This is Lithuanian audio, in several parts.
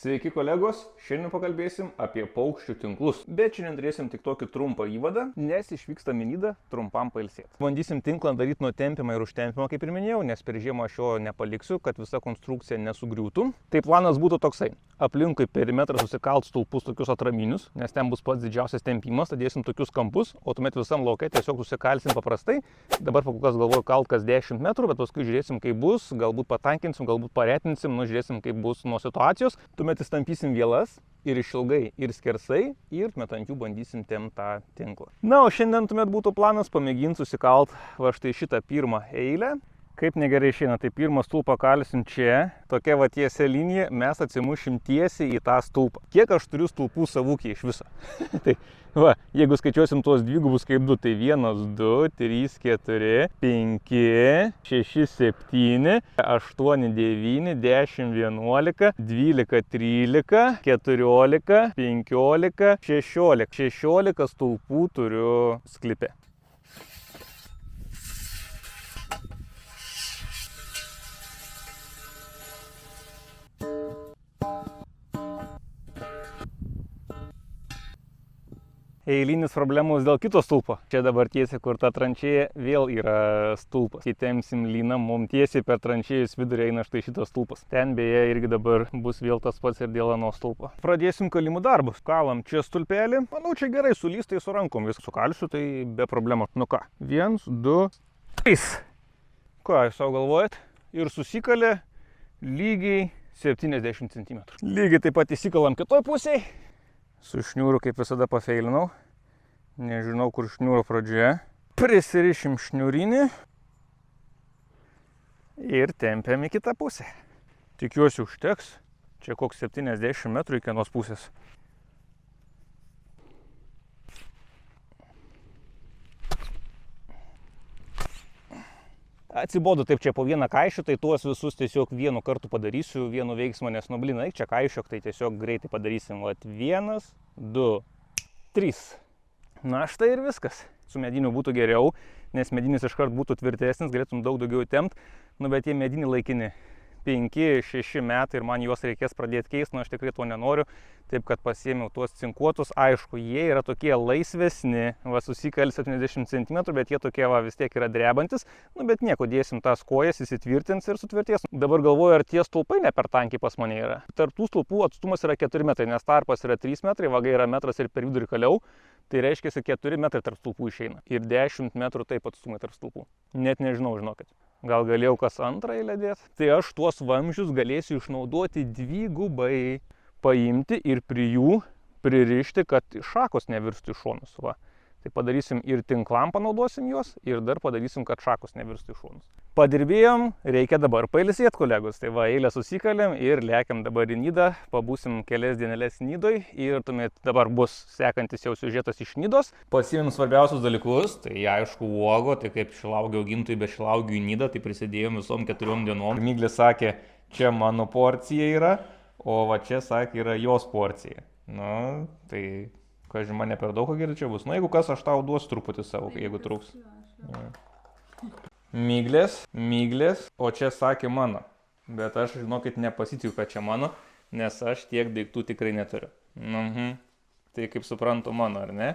Sveiki kolegos, šiandien pakalbėsim apie paukščių tinklus. Bet šiandien turėsim tik tokį trumpą įvadą, nes išvykstam į Nidą trumpam pailsėti. Bandysim tinklą daryti nuo tempimo ir užtempimo, kaip ir minėjau, nes per žiemą aš jo nepaliksiu, kad visa konstrukcija nesugriūtų. Tai planas būtų toksai. Aplinkui perimetrą susikalt stulpus tokius atraminius, nes ten bus pats didžiausias tempimas, tadėsim tokius kampus, o tuomet visam lauke tiesiog susikalsim paprastai. Dabar kol kas galvoju kalt kas 10 metrų, bet paskui žiūrėsim, kaip bus, galbūt patankinsim, galbūt paretinsim, žiūrėsim, kaip bus nuo situacijos. Tuomet įstampysim vielas ir išilgai, ir skersai, ir tuomet ant jų bandysim tempti tą tinklą. Na, o šiandien tuomet būtų planas pamėginti susikalt va štai šitą pirmą eilę. Kaip negerai išeina, tai pirmą stulpą kalsim čia, tokia va tiesia linija, mes atsimušim tiesiai į tą stulpą. Kiek aš turiu stulpų savūkiai iš viso? Tai va, jeigu skaičiuosim tuos dvigubus kaip 2, tai 1, 2, 3, 4, 5, 6, 7, 8, 9, 10, 11, 12, 13, 14, 15, 16. 16 stulpų turiu sklype. Eilinis problemos dėl kito stulpo. Čia dabar tiesiai, kur ta tranšėja, vėl yra stulpas. Įtempsim lyną, mum tiesiai per tranšėjus vidurį eina štai šitas stulpas. Ten beje irgi dabar bus vėl tas pats ir dėl ano stulpo. Pradėsim kalimų darbus. Kalam čia stulpelį. Manau, čia gerai su lystais, su rankom. Viską sukalsiu, tai be problemų. Nu ką, 1, 2, 3. Ką jūs savo galvojat? Ir susikalė lygiai 70 cm. Lygiai taip pat įsikalam kitoj pusėje. Su šniūru kaip visada pafeilinau. Nežinau, kur šniūro pradžioje. Prisirišim šniūrinį. Ir tempiam į kitą pusę. Tikiuosi užteks. Čia koks 70 metrų iki vienos pusės. Atsibodu taip čia po vieną kaišį, tai tuos visus tiesiog vienu kartu padarysiu, vienu veiksmu, nes nu blina, čia kaišiok, tai tiesiog greitai padarysim. Vat 1, 2, 3. Na štai ir viskas. Su mediniu būtų geriau, nes medinis iškart būtų tvirtesnis, galėtum daug daugiau tempt, nu bet tie mediniai laikini 5-6 metai ir man juos reikės pradėti keisti, nu aš tikrai to nenoriu, taip kad pasiėmiau tuos cinkuotus, aišku, jie yra tokie laisvesni, va susikali 70 cm, bet jie tokie va vis tiek yra drebantis, nu bet nieko, dėsim tas kojas, įsitvirtins ir sutvirties. Dabar galvoju, ar tie stulpai ne per tankiai pas mane yra. Tarp tų stulpų atstumas yra 4 metrai, nes tarpas yra 3 metrai, vaga yra metras ir per vidurį kaliau, tai reiškia 4 metrai tarp stulpų išeina ir 10 metrų taip atstumai tarp stulpų. Net nežinau, žinokit. Gal galėjau kas antrą eilę dėti. Tai aš tuos vamzdžius galėsiu išnaudoti dvigubai, paimti ir prie jų pririšti, kad šakos nevirstų į šonus. Va. Tai padarysim ir tinklam panaudosim juos, ir dar padarysim, kad šakos nevirstų į šonus. Padirbėjom, reikia dabar pailsėti, kolegos. Tai va, eilę susikalėm ir lekiam dabar į Nidą, pabūsim kelias dienelės Nidoj ir tuomet dabar bus sekantis jau siužetas iš Nidos. Pasiėmėm svarbiausius dalykus, tai aišku uogo, tai kaip šilaugių augintojai be šilaugių į Nidą, tai prisidėjom visom 4 dienom. Miglis sakė, čia mano porcija yra, o va čia sakė, yra jos porcija. Nu, tai, kažin, man ne per daug gerai čia bus. Nu, jeigu kas, aš tau duosiu truputį savo, jeigu trūks. Ja. Miglės, o čia sakė mano. Bet aš, žinokit, nepasitikiu, kad čia mano, nes aš tiek daiktų tikrai neturiu. Tai kaip suprantu mano, ar ne?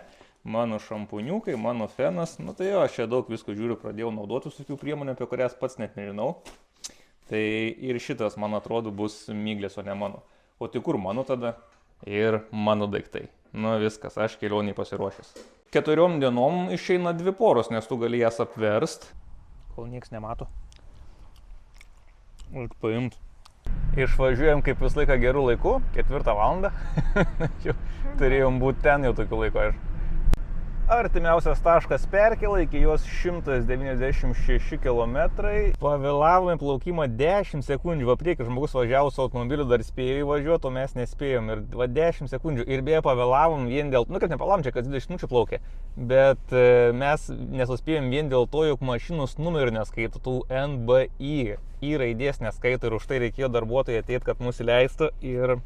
Mano šampuniukai, mano fenas, nu tai jo, aš čia daug visko žiūriu, pradėjau naudoti tokių priemonių, apie kurias pats net nežinau. Tai ir šitas, man atrodo, bus Miglės, o ne mano. O tai kur mano tada? Ir mano daiktai. Nu viskas, aš kelioniai pasiruošęs. 4 dienom išeina 2 poros, nes tu gali jas apverst. Kol nieks nemato. Reikia paimt. Išvažiuojam kaip vis laiką gerų laikų, 4 valandą. Turėjom būti ten jau tokiu laiku. Artimiausias taškas Perkėla, iki jos 196 km. Pavėlavome plaukimą 10 sekundžių. Va priekį žmogus važiavo su automobiliu, dar spėjo įvažiuoti, o mes nespėjom. Ir va 10 sekundžių. Ir beje pavėlavom vien dėl... Nu, kad nepalavom čia, kad 20 minučių plaukė. Bet mes nesuspėjom vien dėl to, jog mašinos numerių neskaito, tų NBI. Į raidės neskaito ir už tai reikėjo darbuotojai ateit, kad mus įleistų. Ir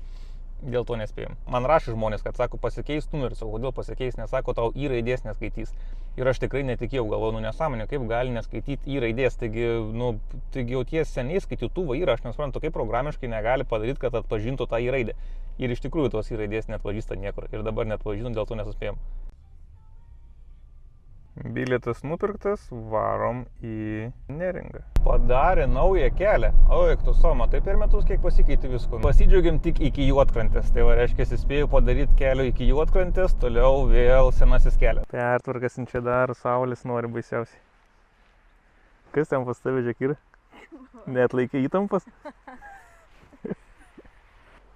Dėl to nespėjom. Man rašė žmonės, kad sako, pasikeis numeris, o kodėl pasikeis, nesako, tau į raidės neskaitys. Ir aš tikrai netikėjau, galvoju, nesąmonė, kaip gali neskaityti į raidės. Taigi jau ties seniai skaitytuvą yra, aš nesuprantu, kaip programiškai negali padaryti, kad atpažintų tą į raidę. Ir iš tikrųjų tos į raidės neatpažįsta niekur. Ir dabar neatpažino, dėl to nesuspėjom. Bilietas nupirktas, varom į Neringą. Padarė naują kelią. O, eik tu soma, tai per metus kiek pasikeitė visko. Pasidžiaugiam tik iki Juodkrantės. Tai va, reiškia, spėjau padaryti kelią iki Juodkrantės, toliau vėl senasis kelias. Pertvarkasim čia dar, saulės nori baisiausiai. Kas ten pas tave, Žekira? Net laikė įtampas?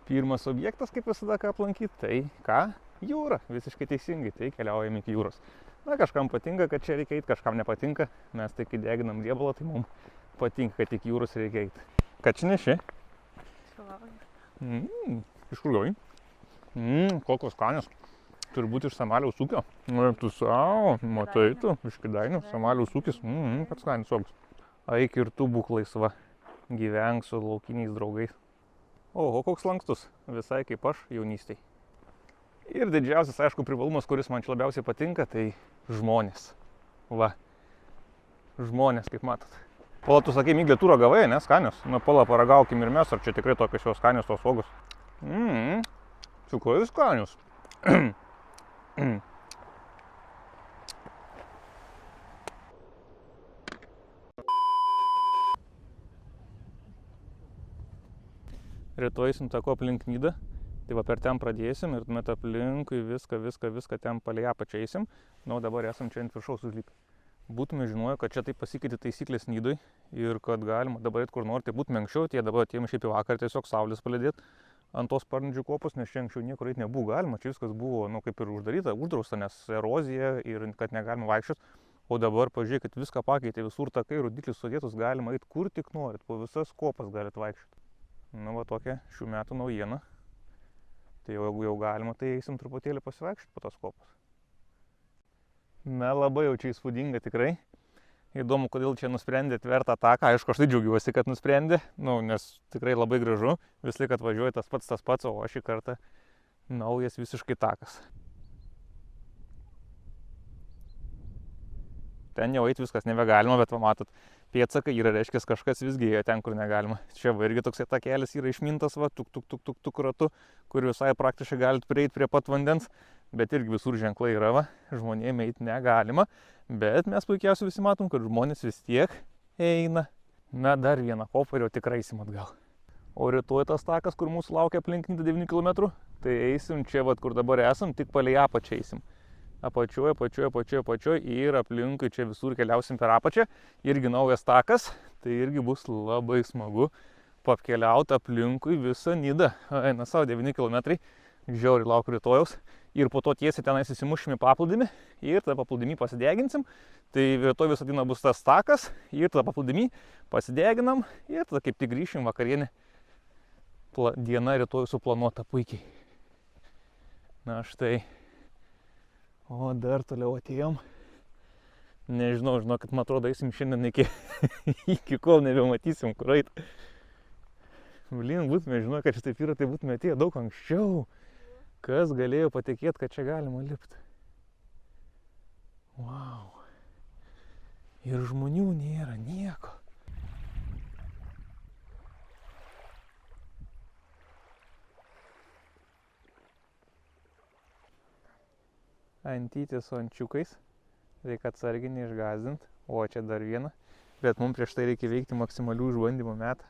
Pirmas objektas, kaip visada, ką aplankyti, tai ką? Jūra. Visiškai teisingai, tai keliaujam iki jūros. Na, kažkam patinka, kad čia reikia eiti, kažkam nepatinka. Mes tai, kai deginam riebalą, tai mums patinka, kad tik jūros reikia eiti. Ką čia neši? Iš kur gavai? Kokios skanios. Turi būti iš Samaliaus ūkio. Tu savo, matai tu, iš Kėdainių, Samaliaus ūkis. Kad skanios uogos. Eik ir tu būk laisva. Gyvenk su laukiniais draugais. Oho, koks lankstus. Visai kaip aš jaunystėj. Ir didžiausias, aišku, privalumas, kuris man čia labiausiai patinka, tai žmonės. Va. Žmonės, kaip matot. Pala, tu sakei, Miglė, tu ragavai, ne? Skanios. Na, pala, paragaukim ir mes, ar čia tikrai tokios jau skanios tos uogos. Tikrai skanios. Rytoj eisim tako aplink Nidą. Tai va per ten pradėsim ir tuomet aplinkui viską ten palei apačią eisim. Na, o dabar esam čia ant viršaus užlipę. Būtume žinoję, kad čia taip pasikeitė taisyklės Nidoj ir kad galima dabar eit kur nori, tai būtume anksčiau, tie dabar atėjom šiaip į vakarą tiesiog saulės palydėt ant tos Parnidžių kopos, nes čia anksčiau niekur eit nebuvo galima, čia viskas buvo, kaip ir uždaryta, uždrausta, nes erozija ir kad negalima vaikščiot. O dabar, pažiūrėkit, viską pakeitė, visur takai, rodiklis sudėtus, galima eit kur tik norit, po visas kopas galit vaikščiot. Na, va tokia šių metų naujiena. Tai jeigu jau galima, tai eisim truputėlį pasivaikščioti po tos kopas. Na, labai jau čia įspūdinga tikrai. Įdomu, kodėl čia nusprendė tvertą taką. Aišku, aš tai džiaugiuosi, kad nusprendė, nes tikrai labai gražu. Vis laik atvažiuoja tas pats, o šį kartą naujas visiškai takas. Ten jau eit viskas nebegalima, bet pamatot, pėdsakai yra, reiškia, kažkas visgi ėjo ten, kur negalima. Čia va irgi toksai takelis yra išmintas, va, tuk ratu, kur visai praktiškai galit prieiti prie pat vandens, bet irgi visur ženklai yra, va, žmonėm eiti negalima, bet mes puikiausiai visi matom, kad žmonės vis tiek eina. Na, dar vieną kopą ir jau tikrai eisim atgal. O rytoj tas takas, kur mūsų laukia aplink Nidą 9 km, tai eisim čia, va, kur dabar esam, tik palei apačią eisim. Apačioj ir aplinkui čia visur keliausim per apačią. Irgi naujas takas, tai irgi bus labai smagu papkeliauti aplinkui visą Nidą. Eina savo 9 km, žiauriai laukiu rytojaus. Ir po to tiesiai tenais įsimušim į paplūdimį ir tada paplūdimį pasideginsim. Tai rytoj visą dieną bus tas takas ir tada paplūdimį pasideginam ir tada kaip tik grįšim vakarienę. Diena rytoj suplanuota puikiai. Na štai. O dar toliau atėjom. Nežinau, žinokit, man atrodo, eisim šiandien iki kol nebematysim, kur eit. Blin, būtume žinoję, kad čia taip yra, tai būtume atėję daug anksčiau. Kas galėjo patikėti, kad čia galima lipti. Wow. Ir žmonių nėra nieko. Antytė su ančiukais, reikia atsargiai neišgąsdint, o čia dar viena, bet mums prieš tai reikia veikti maksimalių išbandymų metą.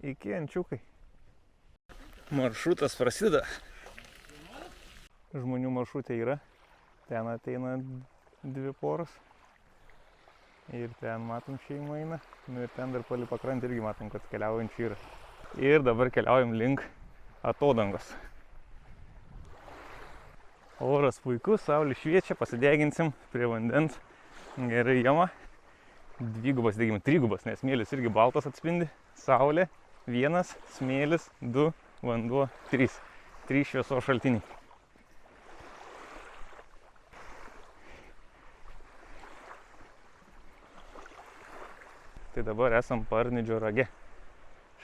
Iki ančiukai. Maršrutas prasideda. Žmonių maršrutė yra, ten ateina 2 poros ir ten matom šeimą eina, ir ten dar palei pakrantę irgi matom, kad keliaujančių yra. Ir dabar keliaujam link atodangos. Oras puikus, saulė šviečia, pasideginsim prie vandens. Gerai jama. 2 degimas, 3, nes smėlis irgi baltas atspindi. Saulė, 1, smėlis, 2, vanduo, 3. 3 šviesos šaltiniai. Tai dabar esam Parnidžio rage.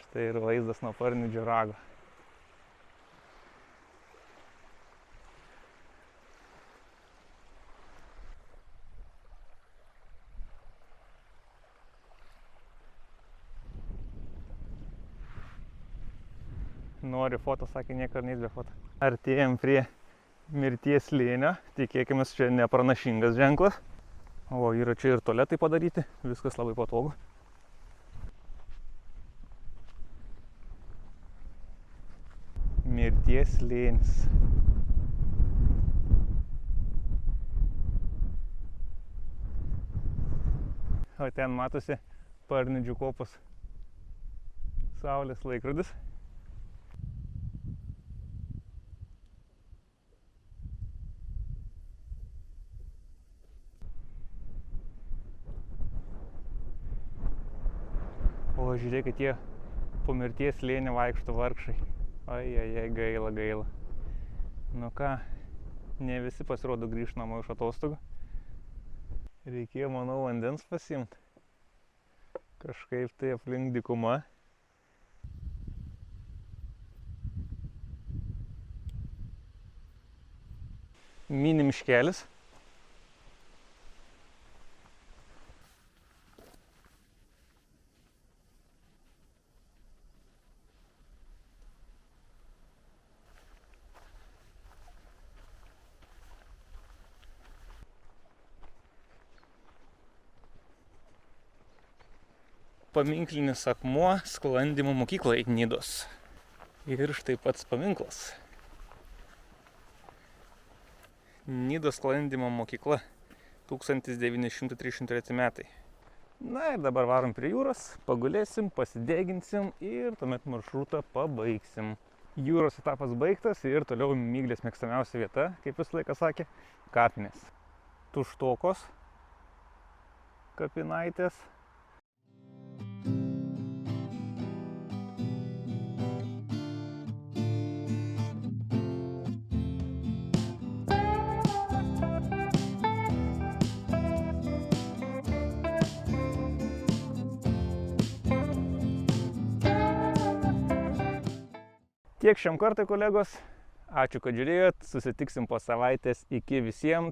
Tai ir vaizdas nuo Parnidžio rago. Nori foto, sakė, niekar neis be foto. Artėjom prie mirties slėnio, tikėkime, čia nepranašingas ženklas. O yra čia ir tualetai padaryti, viskas labai patogu. Mirties slėnis. O ten matosi Parnidžių kopos saulės laikrodis. O žiūrėkit, jie po mirties slėnį vaikšto vargšai. Ai, gaila, gaila. Nu ką, ne visi pasirodo grįžt namo iš atostogų. Reikėjo, manau, vandens pasiimt. Kažkaip tai aplink dykuma. Mini miškelis. Paminklinis akmuo sklandymo mokyklai Nidos. Ir štai pats paminklas. Nidos sklandymo mokykla 1933 metai. Na ir dabar varom prie jūros, pagulėsim, pasideginsim ir tuomet maršrutą pabaigsim. Jūros etapas baigtas ir toliau Miglės mėgstamiausia vieta, kaip visą laiką sakė, kapinės. Tuštokos kapinaitės. Tiek šiam kartui, kolegos. Ačiū, kad žiūrėjot. Susitiksim po savaitės. Iki visiems.